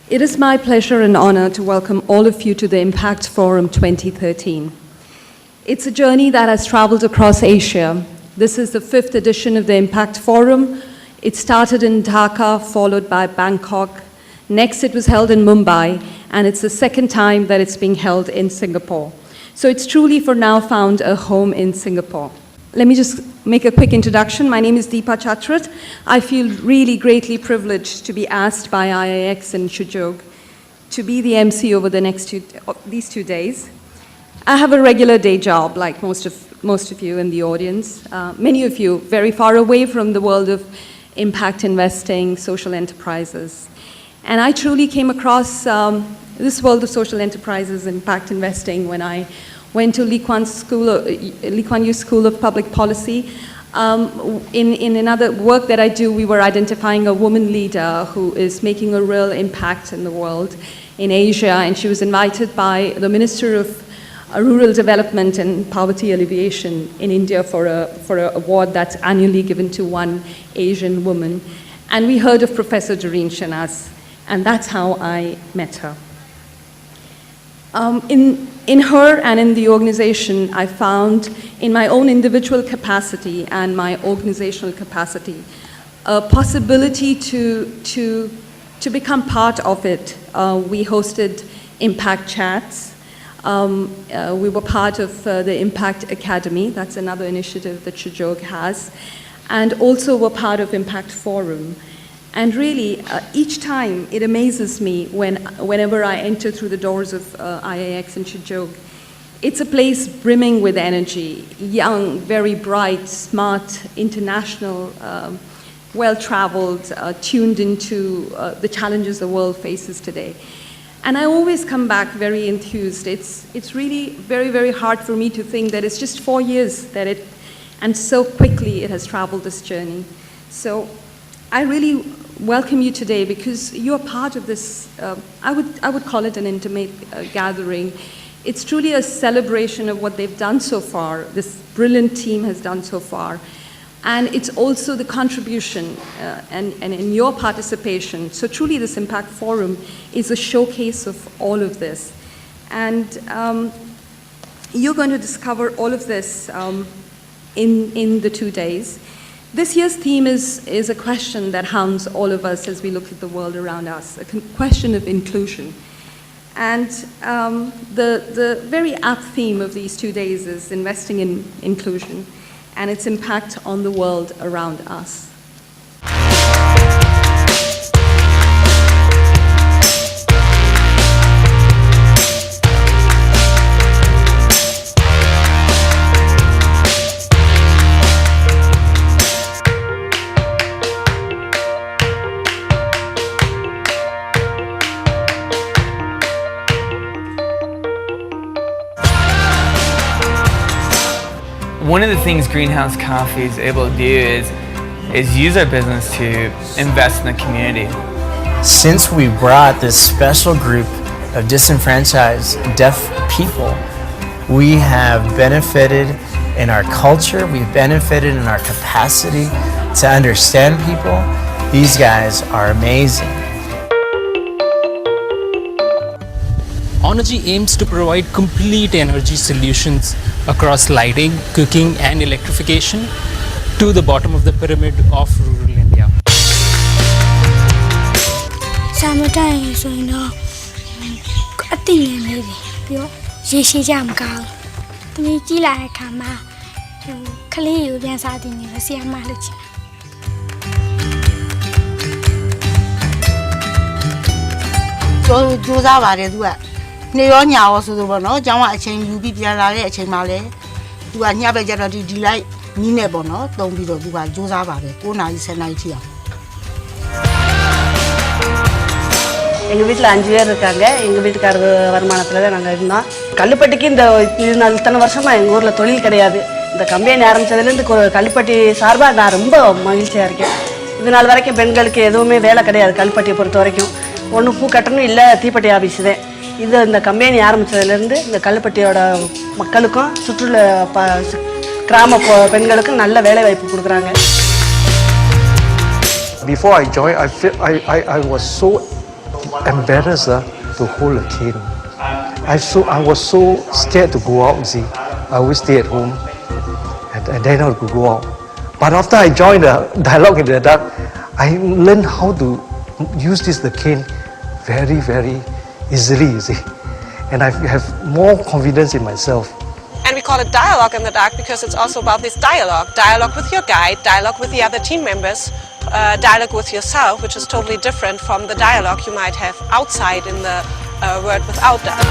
It is my pleasure and honor to welcome all of you to the Impact Forum 2013. It's a journey that has traveled across Asia. This is the 5th edition of the Impact Forum. It started in Dhaka, followed by Bangkok. Next, it was held in Mumbai, and it's the 2nd time that it's being held in Singapore. So it's truly for now found a home in Singapore. Let me just make a quick introduction. My name is Deepa Chatrat. I feel really greatly privileged to be asked by IIX and Shujog to be the MC over these 2 days. I have a regular day job, like most of you in the audience. Many of you very far away from the world of impact investing, social enterprises. And I truly came across this world of social enterprises, impact investing, when I went to Lee Kuan Yew School of Public Policy. In another work that I do, we were identifying a woman leader who is making a real impact in the world, in Asia, and she was invited by the Minister of Rural Development and Poverty Alleviation in India for an award that's annually given to one Asian woman. And we heard of Professor Doreen Shanaz, and that's how I met her. In her and in the organization, I found in my own individual capacity and my organizational capacity a possibility to become part of it. We hosted impact chats. We were part of the Impact Academy. That's another initiative that Shujog has. And also we're part of Impact Forum. And really, each time it amazes me whenever I enter through the doors of IIX and Shujog. It's a place brimming with energy, young, very bright, smart, international, well-traveled, tuned into the challenges the world faces today. And I always come back very enthused. It's really very, very hard for me to think that it's just 4 years and so quickly it has traveled this journey. So I really welcome you today because you're part of this, I would call it an intimate gathering. It's truly a celebration of what they've done so far, this brilliant team has done so far. And it's also the contribution and in your participation. So truly this Impact Forum is a showcase of all of this. And you're going to discover all of this in the 2 days. This year's theme is a question that hounds all of us as we look at the world around us, a question of inclusion. And the very apt theme of these 2 days is investing in inclusion and its impact on the world around us. One of the things Greenhouse Coffee is able to do is use our business to invest in the community. Since we brought this special group of disenfranchised deaf people, we have benefited in our culture, we've benefited in our capacity to understand people. These guys are amazing. Onergy aims to provide complete energy solutions across lighting, cooking and electrification to the bottom of the pyramid of rural India. Summertime so you know, I think maybe you see jam cow. To me, like Kama, Kali, you can start in the same mileage. So, those are what they do. Neonia also the one, no, Jama chain, you be the other chain male. You are never get a delight, Nina Bono, don't be the Duba, Josava, Ona is an idea. எங்கள் வீட்டில் 5 பேர் இருக்காங்க. எங்கள் வீட்டுக்காரர் வருமானத்தில் தான் நாங்கள் இருந்தோம். கல்லுப்பட்டிக்கு இந்த இத்தனை வருஷமாக எங்கள் ஊரில் தொழில் கிடையாது. இந்த கம்பெனி ஆரம்பித்ததுலேருந்து கல்லுப்பட்டி சார்பாக நான் ரொம்ப மகிழ்ச்சியாக இருக்கேன். இது நாள் வரைக்கும் பெண்களுக்கு எதுவுமே வேலை கிடையாது. கல்லுப்பட்டியை பொறுத்த வரைக்கும் ஒன்று பூ கட்டணும் இல்லை தீப்பெட்டி ஆஃபீஸ் தான். இந்த கம்பெனி ஆரம்பித்ததுலேருந்து இந்த கல்லுப்பட்டியோட மக்களுக்கும் சுற்றுலா கிராம பெண்களுக்கும் நல்ல வேலை வாய்ப்பு கொடுக்குறாங்க. Before I joined, I was so embarrassed to hold a cane. I was so scared to go out, you see. I always stay at home and then I could go out. But after I joined the Dialogue in the Dark, I learned how to use the cane very, very easily, you see. And I have more confidence in myself. And we call it Dialogue in the Dark because it's also about this dialogue. Dialogue with your guide, dialogue with the other team members, dialogue with yourself, which is totally different from the dialogue you might have outside in the world without that.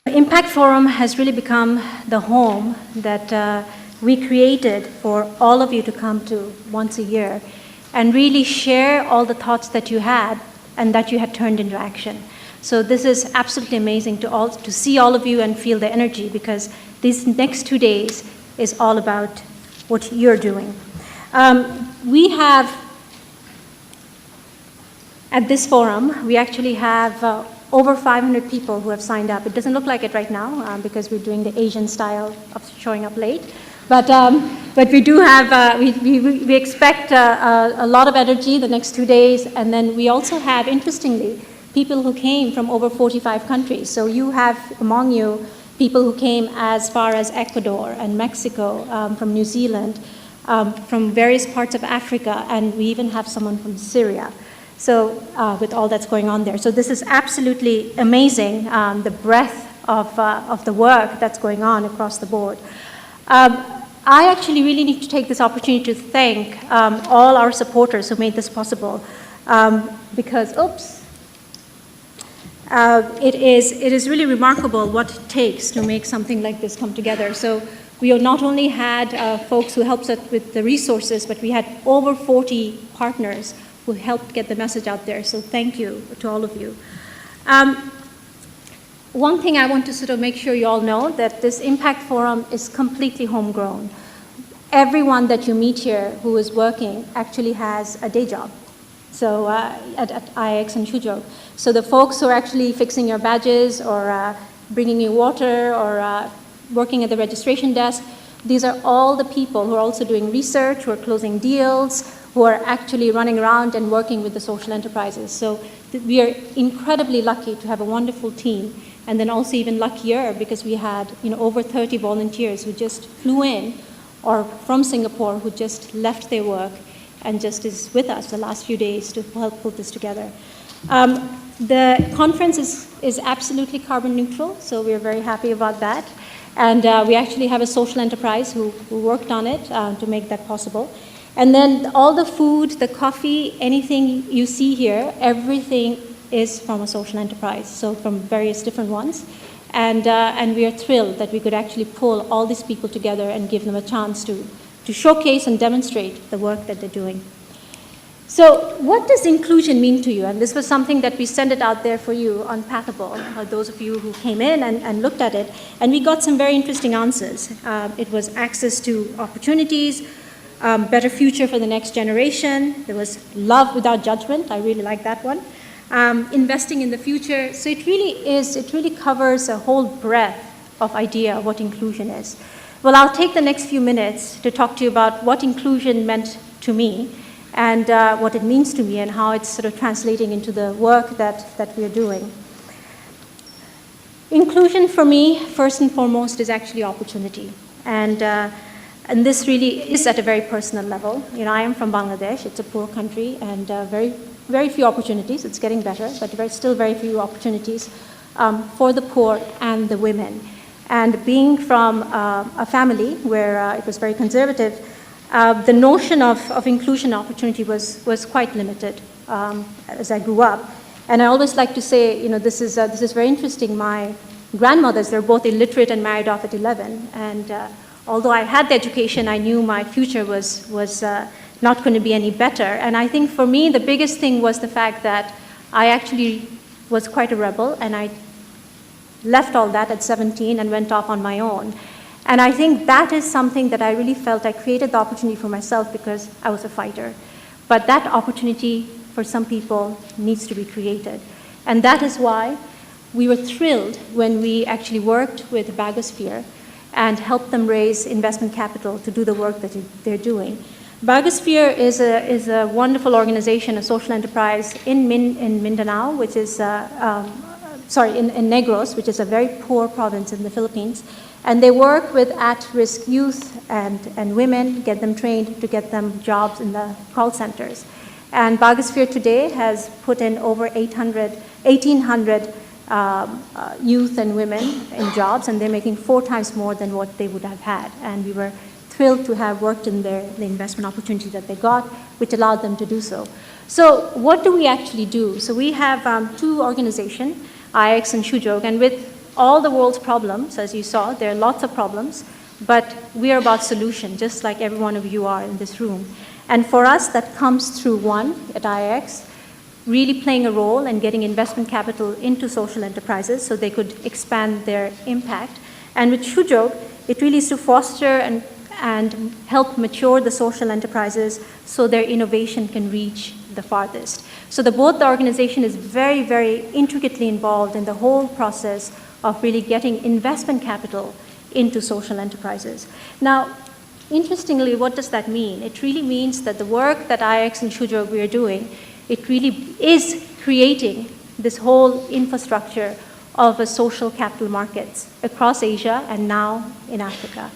Impact Forum has really become the home that we created for all of you to come to once a year and really share all the thoughts that you had and that you had turned into action. So this is absolutely amazing to see all of you and feel the energy, because these next 2 days is all about what you're doing. We have, at this forum, we actually have over 500 people who have signed up. It doesn't look like it right now because we're doing the Asian style of showing up late. But we do have, we expect a lot of energy the next 2 days. And then we also have, interestingly, people who came from over 45 countries. So you have among you people who came as far as Ecuador and Mexico, from New Zealand, from various parts of Africa, and we even have someone from Syria. So with all that's going on there. So this is absolutely amazing, the breadth of the work that's going on across the board. I actually really need to take this opportunity to thank all our supporters who made this possible, because, it is really remarkable what it takes to make something like this come together. So we have not only had folks who helped us with the resources, but we had over 40 partners who helped get the message out there. So thank you to all of you. One thing I want to sort of make sure you all know, that this Impact Forum is completely homegrown. Everyone that you meet here who is working actually has a day job. So at IX and Suzhou. So the folks who are actually fixing your badges or bringing you water or working at the registration desk, these are all the people who are also doing research, who are closing deals, who are actually running around and working with the social enterprises. So we are incredibly lucky to have a wonderful team, and then also even luckier because we had over 30 volunteers who just flew in, or from Singapore, who just left their work and just is with us the last few days to help put this together. The conference is absolutely carbon neutral, so we're very happy about that. And we actually have a social enterprise who worked on it to make that possible. And then all the food, the coffee, anything you see here, everything is from a social enterprise, so from various different ones. And we are thrilled that we could actually pull all these people together and give them a chance to showcase and demonstrate the work that they're doing. So what does inclusion mean to you? And this was something that we sent it out there for you on Pathable, those of you who came in and looked at it. And we got some very interesting answers. It was access to opportunities, better future for the next generation. There was love without judgment. I really like that one. Investing in the future. So it really covers a whole breadth of idea of what inclusion is. Well, I'll take the next few minutes to talk to you about what inclusion meant to me and what it means to me and how it's sort of translating into the work that we're doing. Inclusion for me, first and foremost, is actually opportunity. And this really is at a very personal level. I am from Bangladesh. It's a poor country and very, very few opportunities. It's getting better, but still very few opportunities for the poor and the women. And being from a family where it was very conservative, the notion of inclusion opportunity was quite limited as I grew up. And I always like to say, this is very interesting. My grandmothers, they're both illiterate and married off at 11. And although I had the education, I knew my future was not going to be any better. And I think for me, the biggest thing was the fact that I actually was quite a rebel, and I left all that at 17 and went off on my own. And I think that is something that I really felt I created the opportunity for myself because I was a fighter. But that opportunity for some people needs to be created. And that is why we were thrilled when we actually worked with Bagosphere and helped them raise investment capital to do the work that they're doing. Bagosphere is a wonderful organization, a social enterprise in Mindanao, which is, in Negros, which is a very poor province in the Philippines. And they work with at-risk youth and women, get them trained to get them jobs in the call centers. And Bagosphere today has put in over 1,800 youth and women in jobs, and they're making 4 times more than what they would have had. And we were thrilled to have worked in the investment opportunity that they got, which allowed them to do so. So what do we actually do? So we have 2 organizations, IX and Shujog, and with all the world's problems, as you saw, there are lots of problems, but we are about solution, just like every one of you are in this room. And for us, that comes through one, at IX, really playing a role in getting investment capital into social enterprises so they could expand their impact. And with Shujog, it really is to foster and help mature the social enterprises so their innovation can reach the farthest. So both the organization is very, very intricately involved in the whole process of really getting investment capital into social enterprises. Now, interestingly, what does that mean? It really means that the work that IX and Shujog we are doing, it really is creating this whole infrastructure of a social capital markets across Asia and now in Africa.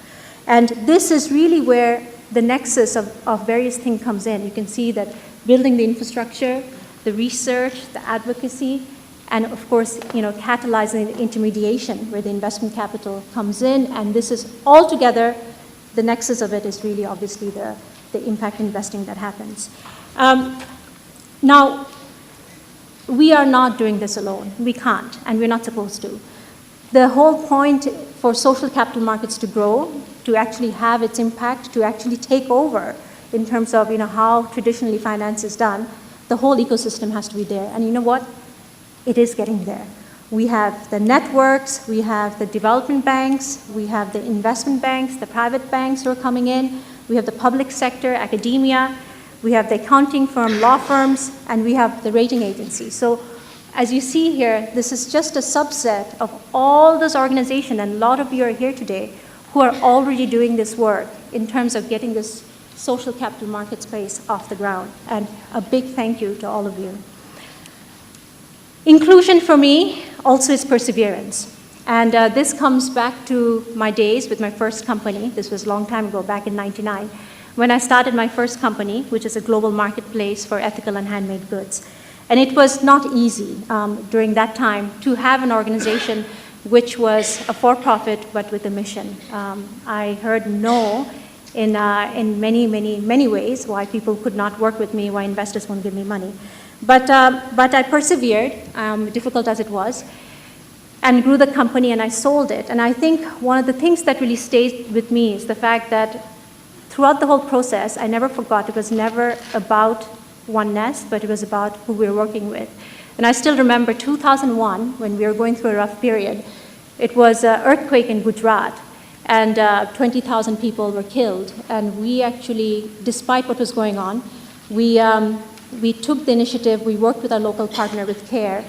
And this is really where the nexus of various things comes in. You can see that building the infrastructure, the research, the advocacy, and of course, catalyzing the intermediation where the investment capital comes in. And this is all together, the nexus of it is really obviously the impact investing that happens. Now, we are not doing this alone. We can't, and we're not supposed to. The whole point for social capital markets to grow, to actually have its impact, to actually take over in terms of how traditionally finance is done, the whole ecosystem has to be there. And you know what? It is getting there. We have the networks, we have the development banks, we have the investment banks, the private banks who are coming in, we have the public sector, academia, we have the accounting firm, law firms, and we have the rating agencies. So as you see here, this is just a subset of all those organizations, and a lot of you are here today who are already doing this work in terms of getting this social capital market space off the ground. And a big thank you to all of you. Inclusion for me also is perseverance. And this comes back to my days with my first company. This was a long time ago, back in '99, when I started my first company, which is a global marketplace for ethical and handmade goods. And it was not easy during that time to have an organization which was a for-profit but with a mission. I heard no in many, many, many ways why people could not work with me, why investors won't give me money. But I persevered, difficult as it was, and grew the company, and I sold it. And I think one of the things that really stayed with me is the fact that throughout the whole process, I never forgot. It was never about oneness, but it was about who we were working with. And I still remember 2001, when we were going through a rough period. It was an earthquake in Gujarat, and 20,000 people were killed. And we actually, despite what was going on, we took the initiative, we worked with our local partner with CARE,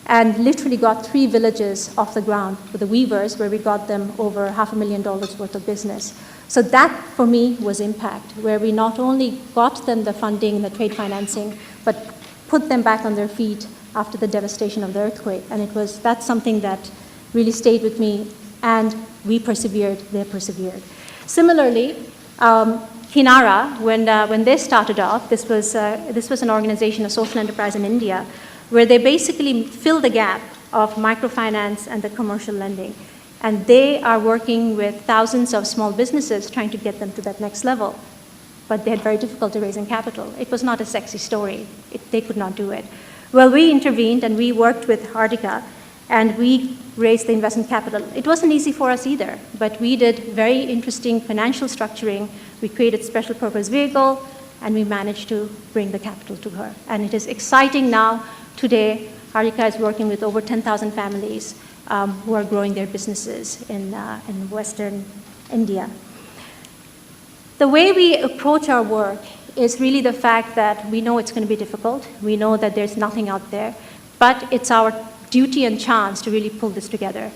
and literally got 3 villages off the ground with the weavers, where we got them over $500,000 worth of business. So that, for me, was impact, where we not only got them the funding, the trade financing, but put them back on their feet after the devastation of the earthquake. And that's something that really stayed with me, and we persevered, they persevered. Similarly, Kinara, when they started off, this was an organization, a social enterprise in India, where they basically filled the gap of microfinance and the commercial lending. And they are working with thousands of small businesses trying to get them to that next level. But they had very difficulty raising capital. It was not a sexy story. They could not do it. Well, we intervened and we worked with Hardika, and we raised the investment capital. It wasn't easy for us either, but we did very interesting financial structuring. We created special purpose vehicle, and we managed to bring the capital to her. And it is exciting now. Today, Hardika is working with over 10,000 families who are growing their businesses in Western India. The way we approach our work is really the fact that we know it's going to be difficult. We know that there's nothing out there. but it's our duty and chance to really pull this together.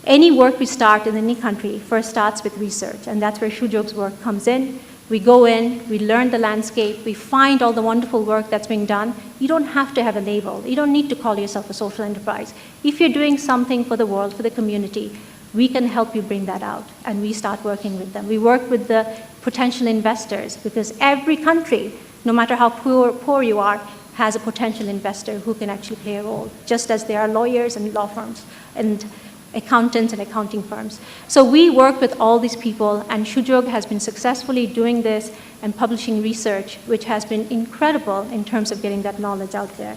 Any work we start in any country first starts with research, and that's where Shujog's work comes in. We go in, we learn the landscape, we find all the wonderful work that's being done. You don't have to have a label. You don't need to call yourself a social enterprise. If you're doing something for the world, for the community, we can help you bring that out, and we start working with them. We work with the potential investors, because every country, no matter how poor you are, has a potential investor who can actually play a role, just as there are lawyers and law firms and accountants and accounting firms. So we work with all these people, and Shujog has been successfully doing this and publishing research, which has been incredible in terms of getting that knowledge out there.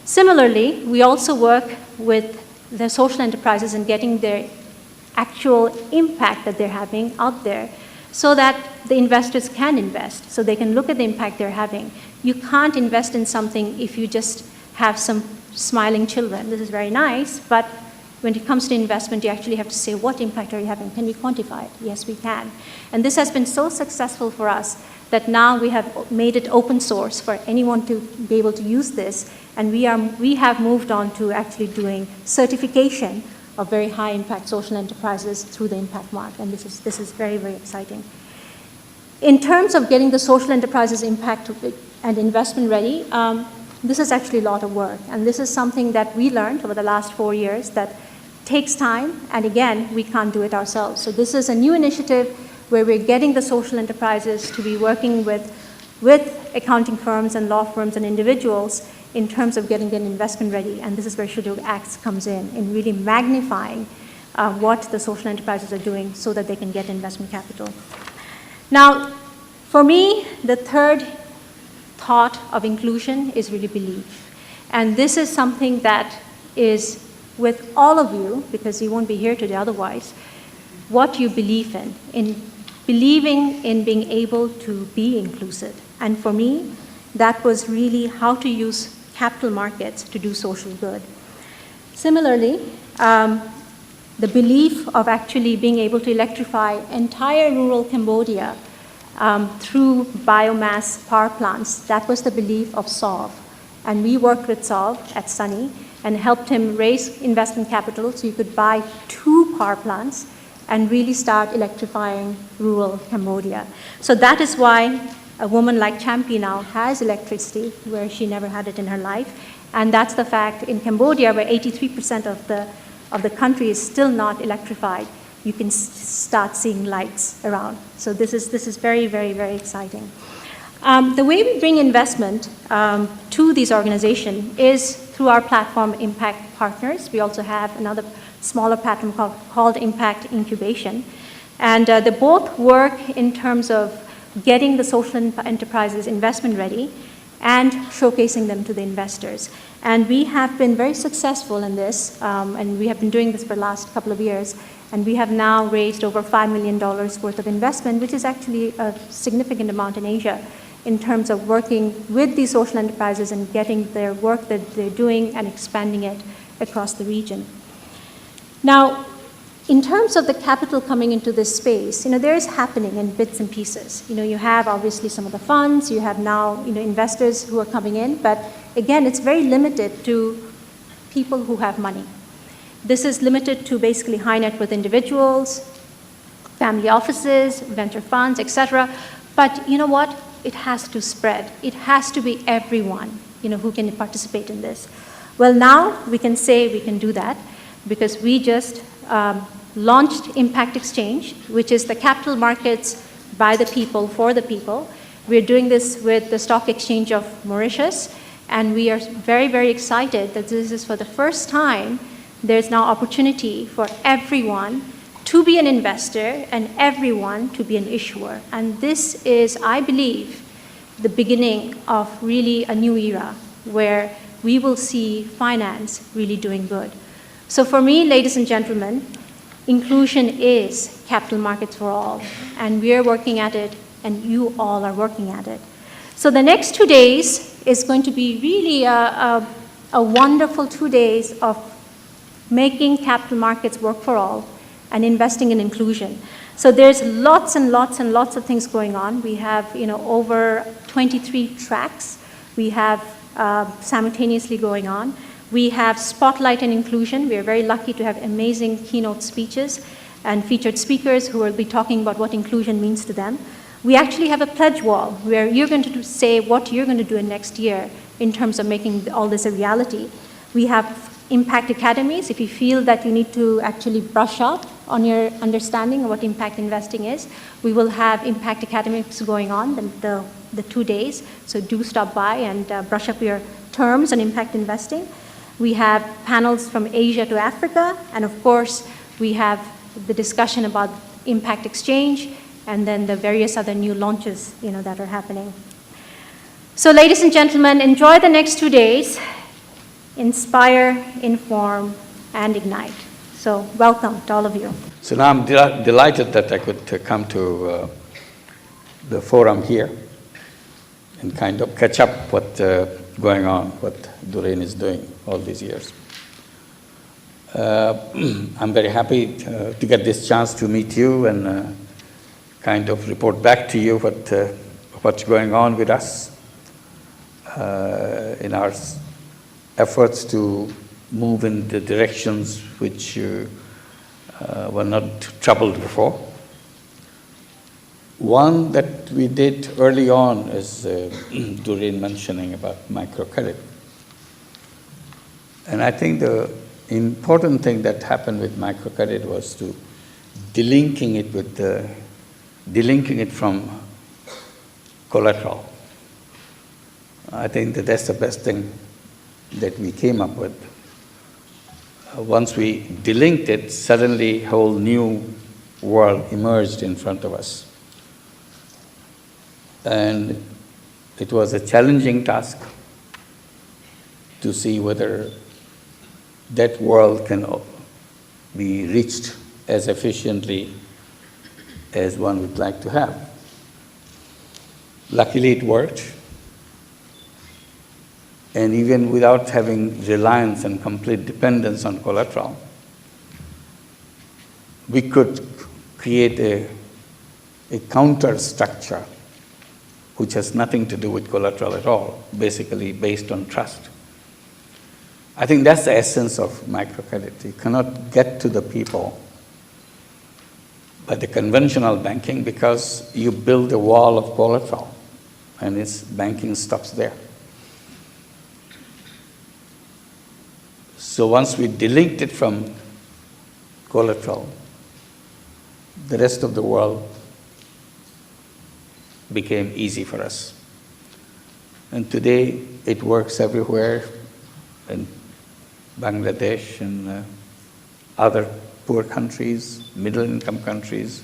Similarly, we also work with the social enterprises and getting their actual impact that they're having out there, so that the investors can invest, so they can look at the impact they're having. You can't invest in something if you just have some smiling children. This is very nice, but when it comes to investment, you actually have to say, what impact are you having? Can we quantify it? Yes, we can. And this has been so successful for us that now we have made it open source for anyone to be able to use this, and we have moved on to actually doing certification of very high impact social enterprises through the impact mark, and this is very, very exciting. In terms of getting the social enterprises impact and investment ready, this is actually a lot of work, and this is something that we learned over the last 4 years that takes time, and again, we can't do it ourselves. So this is a new initiative where we're getting the social enterprises to be working with accounting firms and law firms and individuals in terms of getting their investment ready, and this is where Shujog Acts comes in really magnifying what the social enterprises are doing so that they can get investment capital. Now, for me, the third thought of inclusion is really belief. And this is something that is with all of you, because you won't be here today otherwise, what you believe in believing in being able to be inclusive. And for me, that was really how to use capital markets to do social good. Similarly, the belief of actually being able to electrify entire rural Cambodia through biomass power plants, that was the belief of Sov. And we worked with Sov at Sunny and helped him raise investment capital so he could buy 2 power plants and really start electrifying rural Cambodia. So that is why a woman like Champi now has electricity where she never had it in her life. And that's the fact in Cambodia, where 83% of the country is still not electrified. You can start seeing lights around. So this is very, very, very exciting. The way we bring investment to these organizations is through our platform, Impact Partners. We also have another smaller platform called Impact Incubation. And they both work in terms of getting the social enterprises investment ready and showcasing them to the investors. And we have been very successful in this, and we have been doing this for the last couple of years. And we have now raised over $5 million worth of investment, which is actually a significant amount in Asia, in terms of working with these social enterprises and getting their work that they're doing and expanding it across the region. Now, in terms of the capital coming into this space, there is happening in bits and pieces. You have obviously some of the funds, you have now investors who are coming in, but again, it's very limited to people who have money. This is limited to basically high net worth individuals, family offices, venture funds, etc. But you know what? It has to spread. It has to be everyone, who can participate in this. Well, now we can say we can do that because we just launched Impact Exchange, which is the capital markets by the people, for the people. We're doing this with the Stock Exchange of Mauritius, and we are very, very excited that this is for the first time. There's now opportunity for everyone to be an investor and everyone to be an issuer. And this is, I believe, the beginning of really a new era where we will see finance really doing good. So for me, ladies and gentlemen, inclusion is capital markets for all. And we are working at it, and you all are working at it. So the next 2 days is going to be really a wonderful 2 days of making capital markets work for all and investing in inclusion. So there's lots and lots and lots of things going on. We have over 23 tracks we have simultaneously going on. We have Spotlight and Inclusion. We are very lucky to have amazing keynote speeches and featured speakers who will be talking about what inclusion means to them. We actually have a pledge wall where you're going to say what you're going to do in next year in terms of making all this a reality. We have impact academies. If you feel that you need to actually brush up on your understanding of what impact investing is, we will have impact academies going on the 2 days. So do stop by and brush up your terms on impact investing. We have panels from Asia to Africa, and of course, we have the discussion about impact exchange, and then the various other new launches, that are happening. So, ladies and gentlemen, enjoy the next 2 days. Inspire, inform, and ignite. So, welcome to all of you. So now I'm delighted that I could come to the forum here and kind of catch up what's going on, what Doreen is doing all these years. I'm very happy to get this chance to meet you and kind of report back to you what's going on with us in our efforts to move in the directions which were not troubled before. One that we did early on is Doreen mentioning about microcredit. And I think the important thing that happened with microcredit was to delinking it from collateral. I think that's the best thing that we came up with. Once we delinked it, suddenly a whole new world emerged in front of us. And it was a challenging task to see whether that world can be reached as efficiently as one would like to have. Luckily, it worked. And even without having reliance and complete dependence on collateral, we could create a counter structure which has nothing to do with collateral at all, basically based on trust. I think that's the essence of microcredit. You cannot get to the people by the conventional banking because you build a wall of collateral and its banking stops there. So once we delinked it from collateral, the rest of the world became easy for us. And today it works everywhere in Bangladesh and other poor countries, middle-income countries,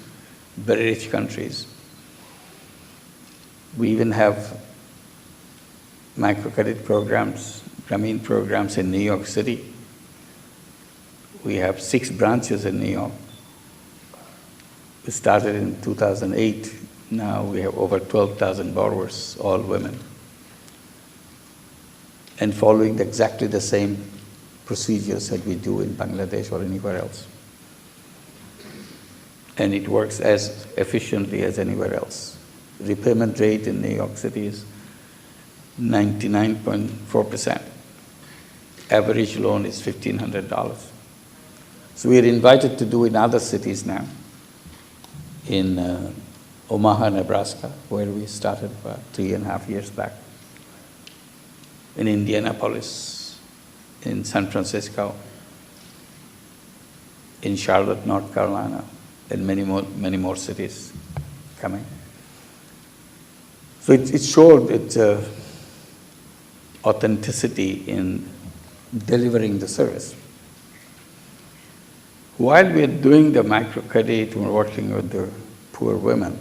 very rich countries. We even have microcredit programs, Grameen programs in New York City. We have 6 branches in New York. We started in 2008. Now we have over 12,000 borrowers, all women, and following exactly the same procedures that we do in Bangladesh or anywhere else. And it works as efficiently as anywhere else. Repayment rate in New York City is 99.4%. Average loan is $1,500. So we are invited to do in other cities now, in Omaha, Nebraska, where we started about 3.5 years back, in Indianapolis, in San Francisco, in Charlotte, North Carolina, and many more cities coming. So it showed its authenticity in delivering the service. While we're doing the microcredit, we're working with the poor women,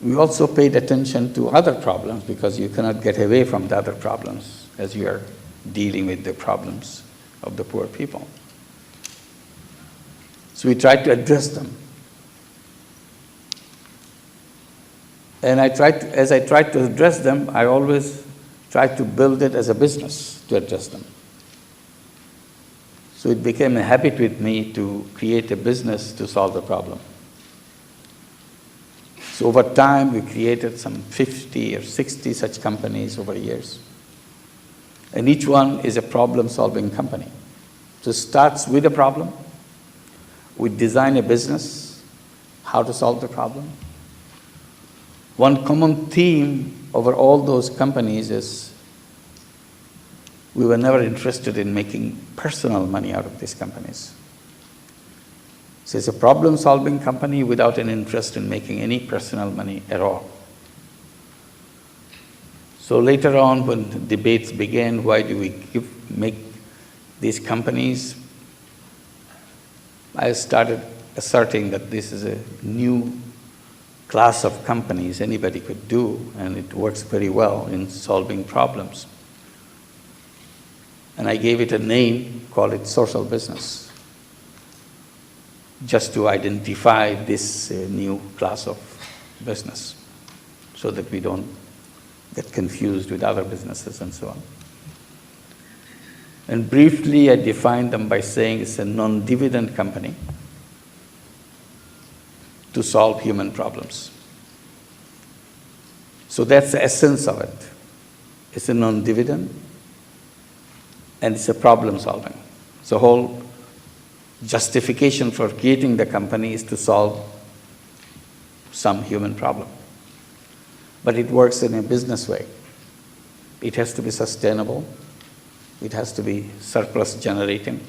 we also paid attention to other problems because you cannot get away from the other problems as you are dealing with the problems of the poor people. So we tried to address them. And as I tried to address them, I always tried to build it as a business to address them. So it became a habit with me to create a business to solve the problem. So over time, we created some 50 or 60 such companies over years. And each one is a problem-solving company. So it starts with a problem. We design a business, how to solve the problem. One common theme over all those companies is we were never interested in making personal money out of these companies. So it's a problem-solving company without an interest in making any personal money at all. So later on, when debates began, why do we make these companies, I started asserting that this is a new class of companies anybody could do, and it works very well in solving problems. And I gave it a name, called it social business, just to identify this new class of business, so that we don't get confused with other businesses and so on. And briefly, I defined them by saying it's a non-dividend company to solve human problems. So that's the essence of it. It's a non-dividend and it's a problem solving. So whole justification for creating the company is to solve some human problem. But it works in a business way. It has to be sustainable. It has to be surplus generating.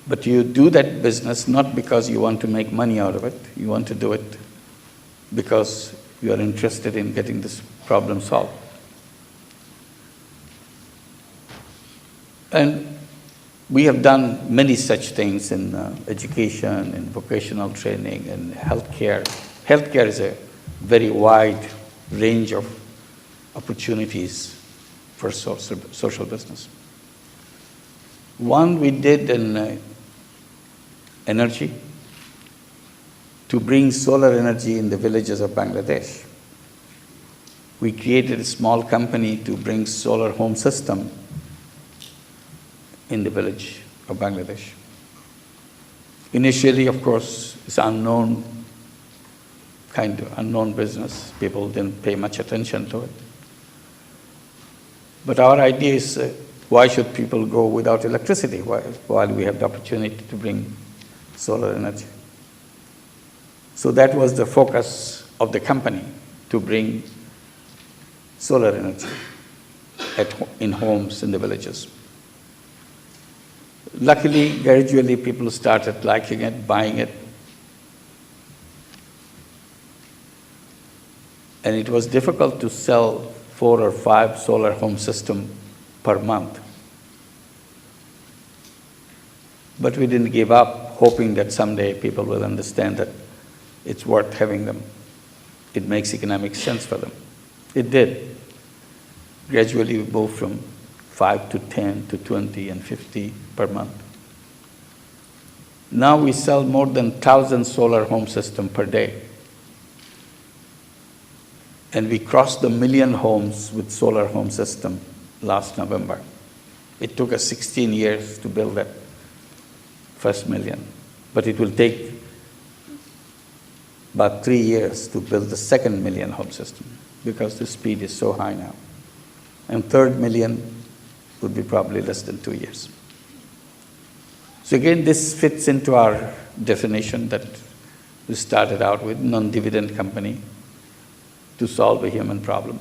But you do that business not because you want to make money out of it. You want to do it because you are interested in getting this problem solved. And we have done many such things in education, in vocational training, and healthcare. Healthcare is a very wide range of opportunities for social business. One we did in energy, to bring solar energy in the villages of Bangladesh. We created a small company to bring solar home system in the village of Bangladesh. Initially, of course, it's unknown business. People didn't pay much attention to it. But our idea is, why should people go without electricity while we have the opportunity to bring solar energy? So that was the focus of the company, to bring solar energy in homes in the villages. Luckily, gradually people started liking it, buying it. And it was difficult to sell 4 or 5 solar home systems per month. But we didn't give up, hoping that someday people will understand that it's worth having them. It makes economic sense for them. It did. Gradually we moved from 5 to 10 to 20 and 50 per month. Now we sell more than 1,000 solar home systems per day. And we crossed the 1 million homes with solar home system last November. It took us 16 years to build that first 1 million. But it will take about 3 years to build the second 1 million home system, because the speed is so high now. And third 1 million would be probably less than 2 years. So again, this fits into our definition that we started out with, non-dividend company to solve a human problem.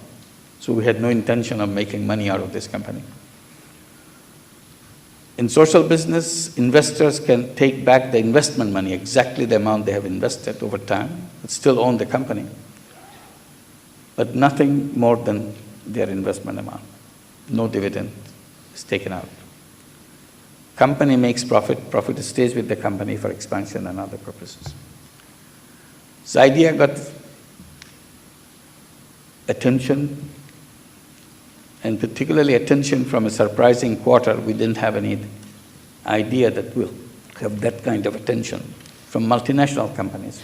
So we had no intention of making money out of this company. In social business, investors can take back the investment money, exactly the amount they have invested over time, but still own the company, but nothing more than their investment amount. No dividend is taken out. Company makes profit, profit stays with the company for expansion and other purposes. So the idea got attention, and particularly attention from a surprising quarter. We didn't have any idea that we'll have that kind of attention from multinational companies.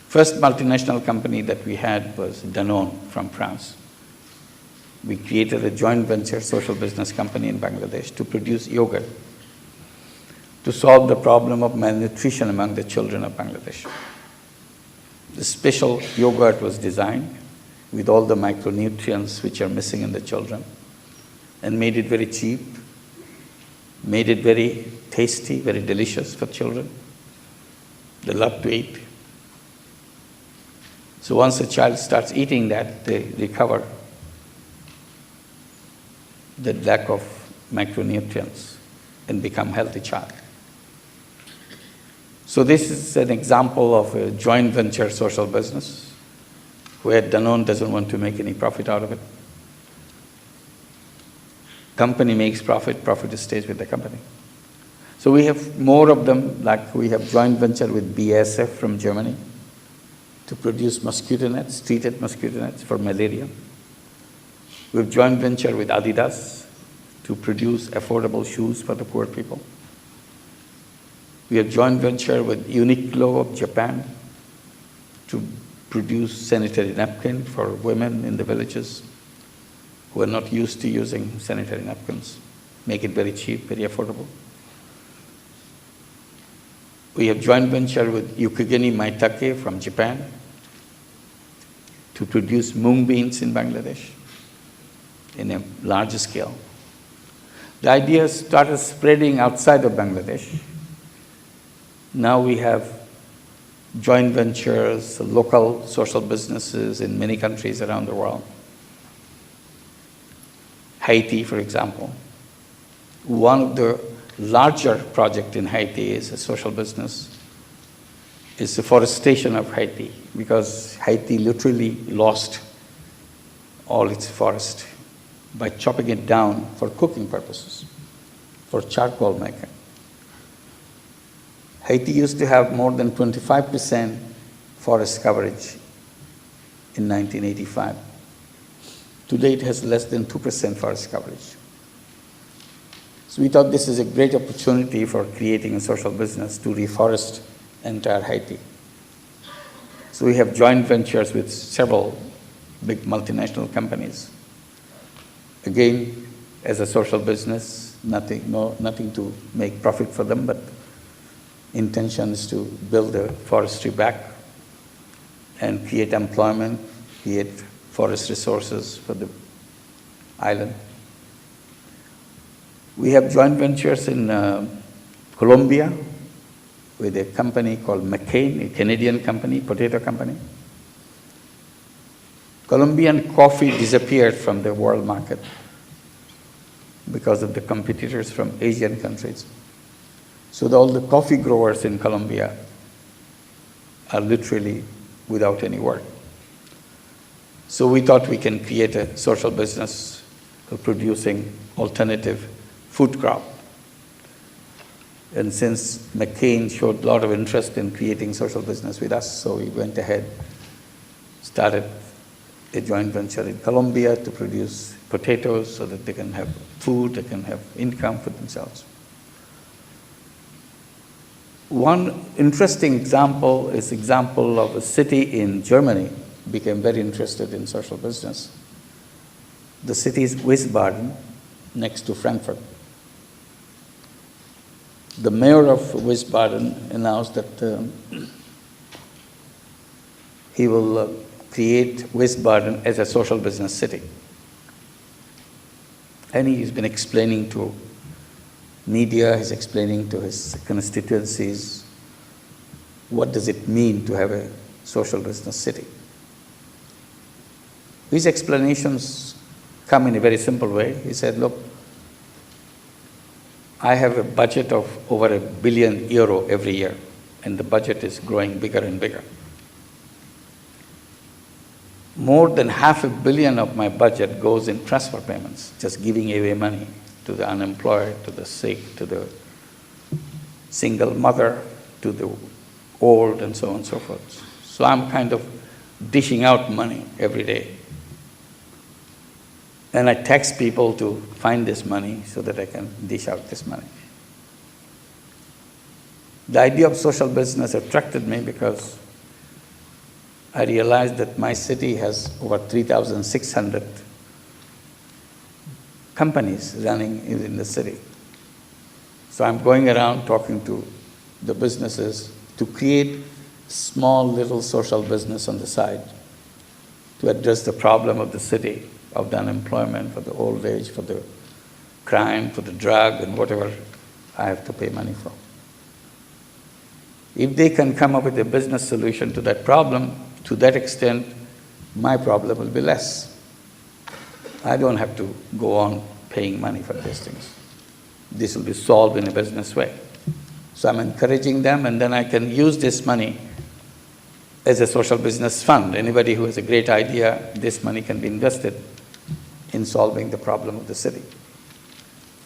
First multinational company that we had was Danone from France. We created a joint venture social business company in Bangladesh to produce yogurt to solve the problem of malnutrition among the children of Bangladesh. The special yogurt was designed with all the micronutrients which are missing in the children, and made it very cheap, made it very tasty, very delicious for children. They love to eat. So once a child starts eating that, they recover the lack of macronutrients and become healthy child. So this is an example of a joint venture social business where Danone doesn't want to make any profit out of it. Company makes profit, profit stays with the company. So we have more of them, like we have joint venture with BASF from Germany to produce mosquito nets, treated mosquito nets for malaria. We have joint venture with Adidas to produce affordable shoes for the poor people. We have joint venture with Uniqlo of Japan to produce sanitary napkin for women in the villages who are not used to using sanitary napkins, make it very cheap, very affordable. We have joint venture with Yukigeni Maitake from Japan to produce mung beans in Bangladesh in a large scale. The idea started spreading outside of Bangladesh. Now we have joint ventures, local social businesses in many countries around the world. Haiti, for example. One of the larger projects in Haiti is a social business. It's the forestation of Haiti, because Haiti literally lost all its forest by chopping it down for cooking purposes, for charcoal making. Haiti used to have more than 25% forest coverage in 1985. Today it has less than 2% forest coverage. So we thought this is a great opportunity for creating a social business to reforest entire Haiti. So we have joint ventures with several big multinational companies. Again, as a social business, nothing to make profit for them, but intention is to build a forestry back and create employment, create forest resources for the island. We have joint ventures in Colombia with a company called McCain, a Canadian company, potato company. Colombian coffee disappeared from the world market because of the competitors from Asian countries. So all the coffee growers in Colombia are literally without any work. So we thought we can create a social business of producing alternative food crop. And since McCain showed a lot of interest in creating social business with us, so we went ahead, started a joint venture in Colombia to produce potatoes so that they can have food, they can have income for themselves. One interesting example is example of a city in Germany became very interested in social business. The city is Wiesbaden, next to Frankfurt. The mayor of Wiesbaden announced that he will create Wiesbaden as a social business city. And he's been explaining to media, he's explaining to his constituencies, what does it mean to have a social business city? His explanations come in a very simple way. He said, look, I have a budget of over €1 billion every year, and the budget is growing bigger and bigger. More than $500 million of my budget goes in transfer payments, just giving away money to the unemployed, to the sick, to the single mother, to the old, and so on and so forth. So I'm kind of dishing out money every day. And I tax people to find this money so that I can dish out this money. The idea of social business attracted me because I realized that my city has over 3,600 companies running in the city. So I'm going around talking to the businesses to create small little social business on the side to address the problem of the city, of the unemployment, for the old age, for the crime, for the drug, and whatever I have to pay money for. If they can come up with a business solution to that problem, to that extent, my problem will be less. I don't have to go on paying money for these things. This will be solved in a business way. So I'm encouraging them, and then I can use this money as a social business fund. Anybody who has a great idea, this money can be invested in solving the problem of the city.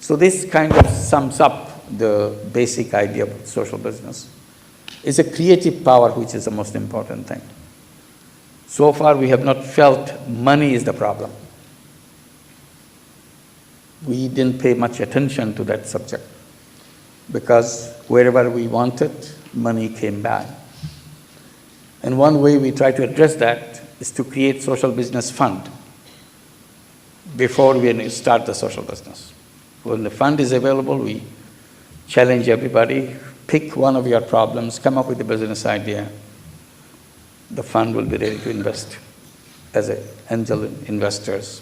So this kind of sums up the basic idea of social business. It's a creative power which is the most important thing. So far we have not felt money is the problem. We didn't pay much attention to that subject because wherever we wanted, money came by. And one way we try to address that is to create social business fund before we start the social business. When the fund is available, we challenge everybody, pick one of your problems, come up with a business idea. The fund will be ready to invest as an angel investors,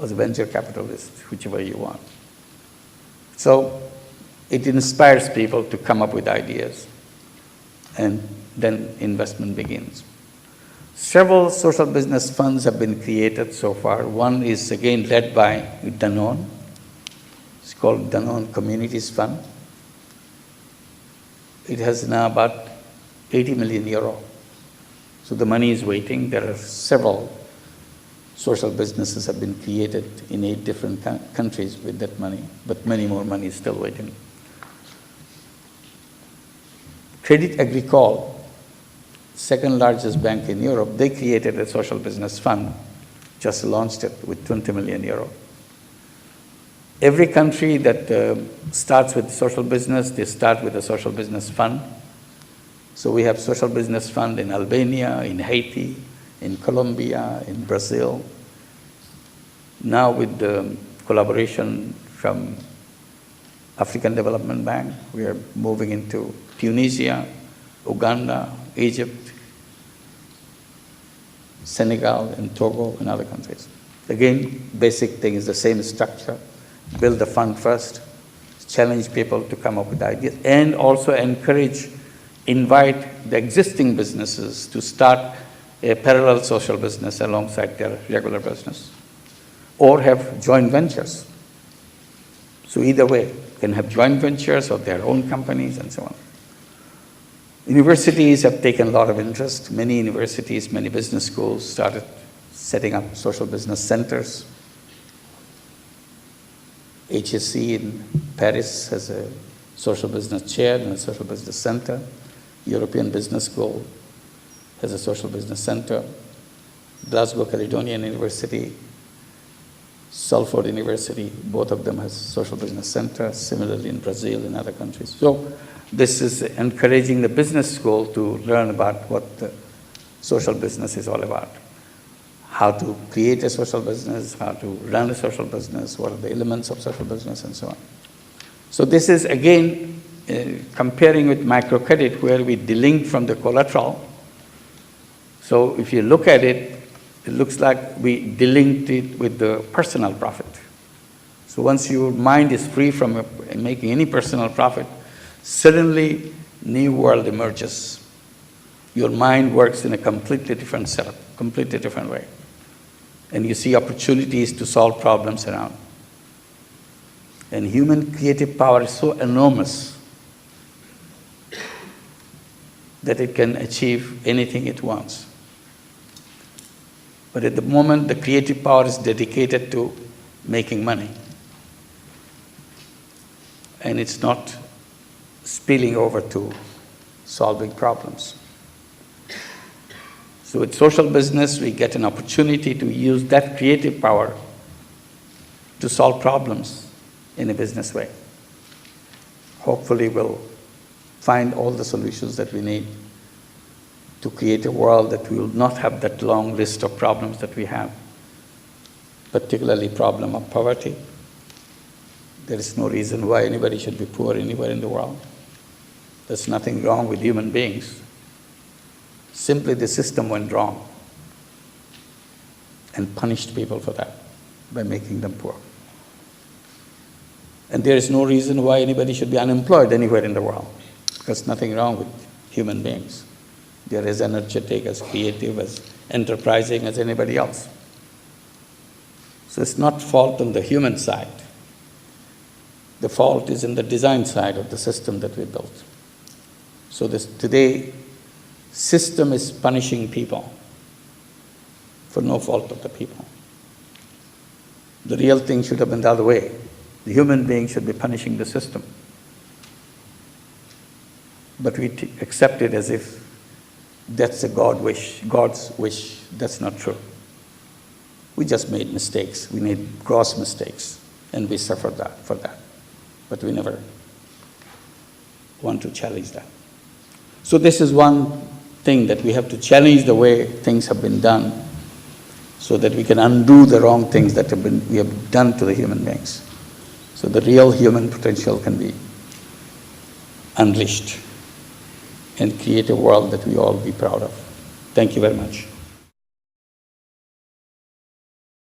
as a venture capitalist, whichever you want. So it inspires people to come up with ideas, and then investment begins. Several social business funds have been created so far. One is again led by Danone. It's called Danone Communities Fund. It has now about 80 million euro. So the money is waiting. There are several social businesses have been created in 8 different countries with that money, but many more money is still waiting. Crédit Agricole, second largest bank in Europe, they created a social business fund, just launched it with 20 million euro. Every country that starts with social business, they start with a social business fund. So we have social business fund in Albania, in Haiti, in Colombia, in Brazil. Now with the collaboration from African Development Bank, we are moving into Tunisia, Uganda, Egypt, Senegal, and Togo, and other countries. Again, basic thing is the same structure. Build the fund first, challenge people to come up with ideas, and also invite the existing businesses to start a parallel social business alongside their regular business, or have joint ventures. So either way, can have joint ventures or their own companies and so on. Universities have taken a lot of interest. Many universities, many business schools started setting up social business centers. HSC in Paris has a social business chair and a social business center. European Business School has a social business center. Glasgow Caledonian University, Salford University, both of them has social business centers, similarly in Brazil and other countries. So this is encouraging the business school to learn about what the social business is all about. How to create a social business, how to run a social business, what are the elements of social business, and so on. So this is, again, comparing with microcredit, where we delink from the collateral. So if you look at it, it looks like we delinked it with the personal profit. So once your mind is free from making any personal profit, suddenly new world emerges. Your mind works in a completely different setup, completely different way. And you see opportunities to solve problems around. And human creative power is so enormous that it can achieve anything it wants. But at the moment, the creative power is dedicated to making money. And it's not spilling over to solving problems. So with social business, we get an opportunity to use that creative power to solve problems in a business way. Hopefully we'll find all the solutions that we need to create a world that will not have that long list of problems that we have, particularly problem of poverty. There is no reason why anybody should be poor anywhere in the world. There's nothing wrong with human beings. Simply the system went wrong. and punished people for that by making them poor. And there is no reason why anybody should be unemployed anywhere in the world, because nothing wrong with human beings. They're as energetic, as creative, as enterprising as anybody else. So it's not fault on the human side. The fault is in the design side of the system that we built. So today, system is punishing people for no fault of the people. The real thing should have been the other way. The human being should be punishing the system. But we accept it as if that's a God's wish. That's not true. We just made mistakes. We made gross mistakes, and we suffered for that. But we never want to challenge that. So this is one thing that we have to challenge the way things have been done, so that we can undo the wrong things that we have done to the human beings. So the real human potential can be unleashed and create a world that we all be proud of. Thank you very much.